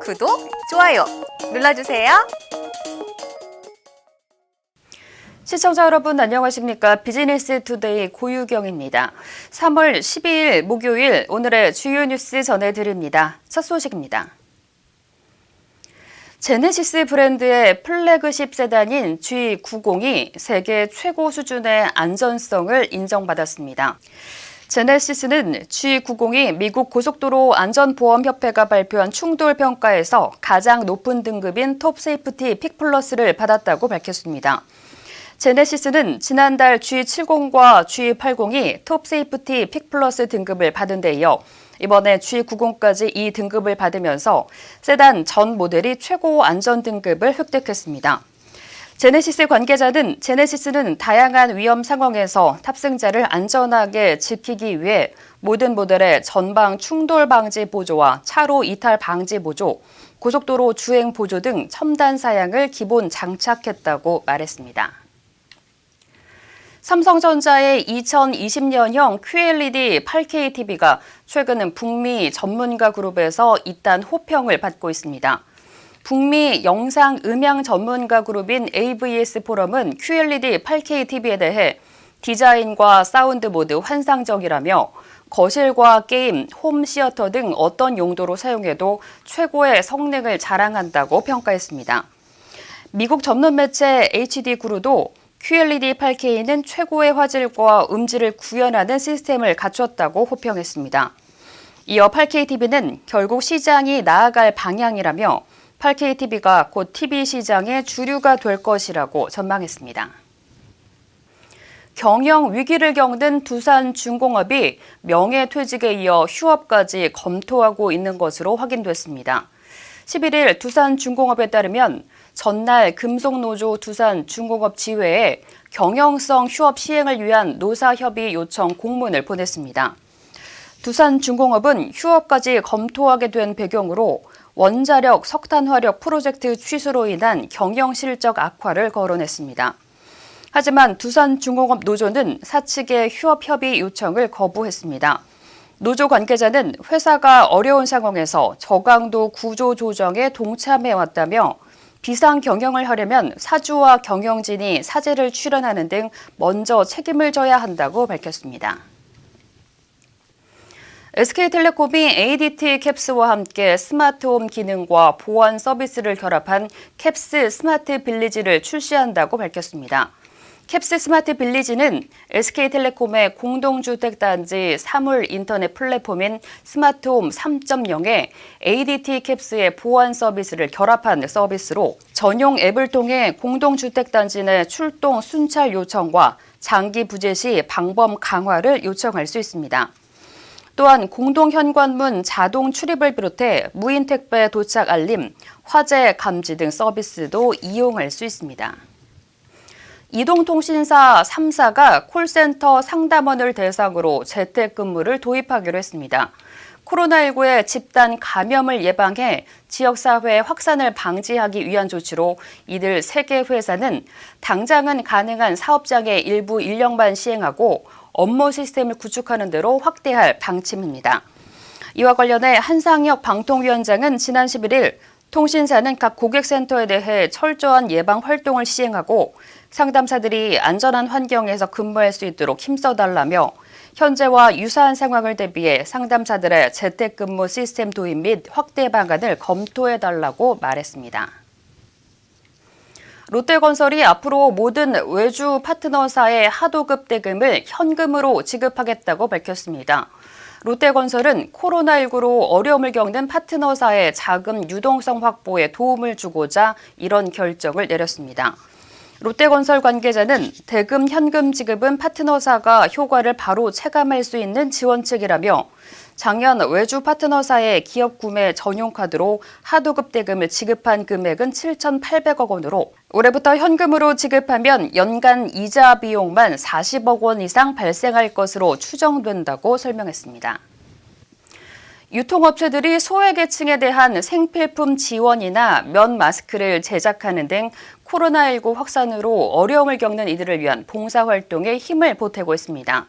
구독, 좋아요 눌러주세요. 시청자 여러분 안녕하십니까? 비즈니스 투데이 고유경입니다. 3월 12일 목요일 오늘의 주요 뉴스 전해드립니다. 첫 소식입니다. 제네시스 브랜드의 플래그십 세단인 G90이 세계 최고 수준의 안전성을 인정받았습니다. 제네시스는 G90이 미국 고속도로 안전보험협회가 발표한 충돌 평가에서 가장 높은 등급인 톱 세이프티 픽 플러스를 받았다고 밝혔습니다. 제네시스는 지난달 G70과 G80이 톱 세이프티 픽 플러스 등급을 받은 데 이어 이번에 G90까지 이 등급을 받으면서 세단 전 모델이 최고 안전 등급을 획득했습니다. 제네시스 관계자는 제네시스는 다양한 위험 상황에서 탑승자를 안전하게 지키기 위해 모든 모델의 전방 충돌 방지 보조와 차로 이탈 방지 보조, 고속도로 주행 보조 등 첨단 사양을 기본 장착했다고 말했습니다. 삼성전자의 2020년형 QLED 8K TV가 최근 북미 전문가 그룹에서 잇단 호평을 받고 있습니다. 북미 영상 음향 전문가 그룹인 AVS 포럼은 QLED 8K TV에 대해 디자인과 사운드 모두 환상적이라며 거실과 게임, 홈 시어터 등 어떤 용도로 사용해도 최고의 성능을 자랑한다고 평가했습니다. 미국 전문 매체 HD그룹도 QLED 8K는 최고의 화질과 음질을 구현하는 시스템을 갖췄다고 호평했습니다. 이어 8K TV는 결국 시장이 나아갈 방향이라며 8K TV가 곧 TV 시장의 주류가 될 것이라고 전망했습니다. 경영 위기를 겪는 두산중공업이 명예퇴직에 이어 휴업까지 검토하고 있는 것으로 확인됐습니다. 11일 두산중공업에 따르면 전날 금속노조 두산중공업 지회에 경영성 휴업 시행을 위한 노사협의 요청 공문을 보냈습니다. 두산중공업은 휴업까지 검토하게 된 배경으로 원자력 석탄화력 프로젝트 취소로 인한 경영 실적 악화를 거론했습니다. 하지만 두산중공업 노조는 사측의 휴업 협의 요청을 거부했습니다. 노조 관계자는 회사가 어려운 상황에서 저강도 구조 조정에 동참해왔다며 비상 경영을 하려면 사주와 경영진이 사재를 출연하는 등 먼저 책임을 져야 한다고 밝혔습니다. SK텔레콤이 ADT 캡스와 함께 스마트홈 기능과 보안 서비스를 결합한 캡스 스마트 빌리지를 출시한다고 밝혔습니다. 캡스 스마트 빌리지는 SK텔레콤의 공동주택단지 사물 인터넷 플랫폼인 스마트홈 3.0에 ADT 캡스의 보안 서비스를 결합한 서비스로 전용 앱을 통해 공동주택단지 내 출동 순찰 요청과 장기 부재 시 방범 강화를 요청할 수 있습니다. 또한 공동현관문 자동 출입을 비롯해 무인 택배 도착 알림, 화재 감지 등 서비스도 이용할 수 있습니다. 이동통신사 3사가 콜센터 상담원을 대상으로 재택근무를 도입하기로 했습니다. 코로나19의 집단 감염을 예방해 지역사회 확산을 방지하기 위한 조치로 이들 3개 회사는 당장은 가능한 사업장의 일부 인력만 시행하고 업무 시스템을 구축하는 대로 확대할 방침입니다. 이와 관련해 한상혁 방통위원장은 지난 11일 통신사는 각 고객센터에 대해 철저한 예방 활동을 시행하고 상담사들이 안전한 환경에서 근무할 수 있도록 힘써달라며 현재와 유사한 상황을 대비해 상담사들의 재택근무 시스템 도입 및 확대 방안을 검토해달라고 말했습니다. 롯데건설이 앞으로 모든 외주 파트너사의 하도급 대금을 현금으로 지급하겠다고 밝혔습니다. 롯데건설은 코로나19로 어려움을 겪는 파트너사의 자금 유동성 확보에 도움을 주고자 이런 결정을 내렸습니다. 롯데건설 관계자는 대금 현금 지급은 파트너사가 효과를 바로 체감할 수 있는 지원책이라며 작년 외주 파트너사의 기업 구매 전용 카드로 하도급 대금을 지급한 금액은 7,800억 원으로 올해부터 현금으로 지급하면 연간 이자 비용만 40억 원 이상 발생할 것으로 추정된다고 설명했습니다. 유통업체들이 소외계층에 대한 생필품 지원이나 면 마스크를 제작하는 등 코로나19 확산으로 어려움을 겪는 이들을 위한 봉사활동에 힘을 보태고 있습니다.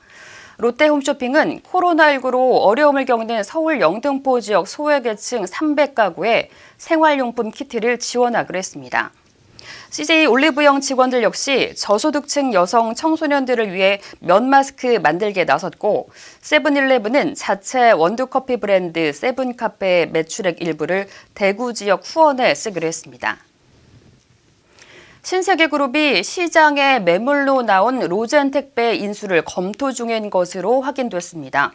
롯데홈쇼핑은 코로나19로 어려움을 겪는 서울 영등포 지역 소외계층 300가구에 생활용품 키트를 지원하기로 했습니다. CJ 올리브영 직원들 역시 저소득층 여성 청소년들을 위해 면 마스크 만들기에 나섰고, 세븐일레븐은 자체 원두커피 브랜드 세븐카페의 매출액 일부를 대구 지역 후원에 쓰기로 했습니다. 신세계그룹이 시장에 매물로 나온 로젠택배 인수를 검토 중인 것으로 확인됐습니다.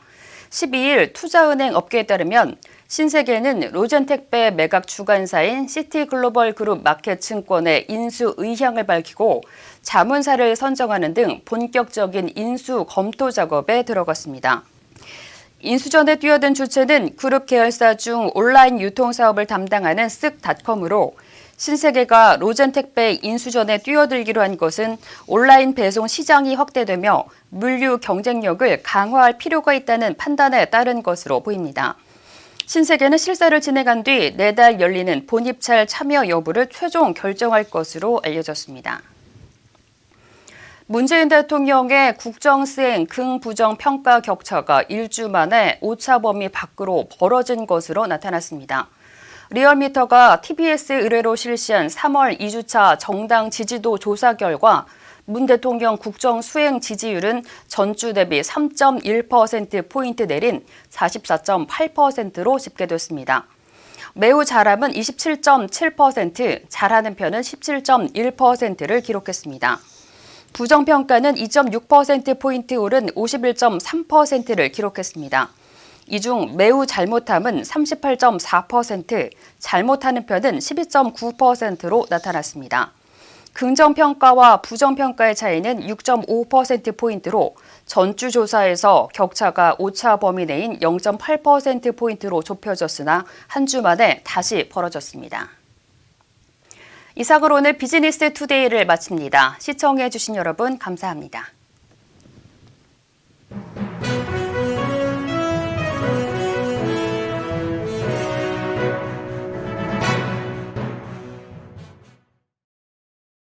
12일 투자은행 업계에 따르면 신세계는 로젠택배 매각 주관사인 시티글로벌그룹 마켓증권의 인수 의향을 밝히고 자문사를 선정하는 등 본격적인 인수 검토 작업에 들어갔습니다. 인수전에 뛰어든 주체는 그룹 계열사 중 온라인 유통 사업을 담당하는 쓱닷컴으로, 신세계가 로젠택배 인수전에 뛰어들기로 한 것은 온라인 배송 시장이 확대되며 물류 경쟁력을 강화할 필요가 있다는 판단에 따른 것으로 보입니다. 신세계는 실사를 진행한 뒤 내달 열리는 본입찰 참여 여부를 최종 결정할 것으로 알려졌습니다. 문재인 대통령의 국정수행 긍부정 평가 격차가 일주 만에 오차 범위 밖으로 벌어진 것으로 나타났습니다. 리얼미터가 TBS 의뢰로 실시한 3월 2주차 정당 지지도 조사 결과 문 대통령 국정 수행 지지율은 전주 대비 3.1%포인트 내린 44.8%로 집계됐습니다. 매우 잘함은 27.7%, 잘하는 편은 17.1%를 기록했습니다. 부정평가는 2.6%포인트 오른 51.3%를 기록했습니다. 이 중 매우 잘못함은 38.4%, 잘못하는 편은 12.9%로 나타났습니다. 긍정평가와 부정평가의 차이는 6.5%포인트로 전주조사에서 격차가 오차 범위 내인 0.8%포인트로 좁혀졌으나 한 주 만에 다시 벌어졌습니다. 이상으로 오늘 비즈니스 투데이를 마칩니다. 시청해주신 여러분 감사합니다.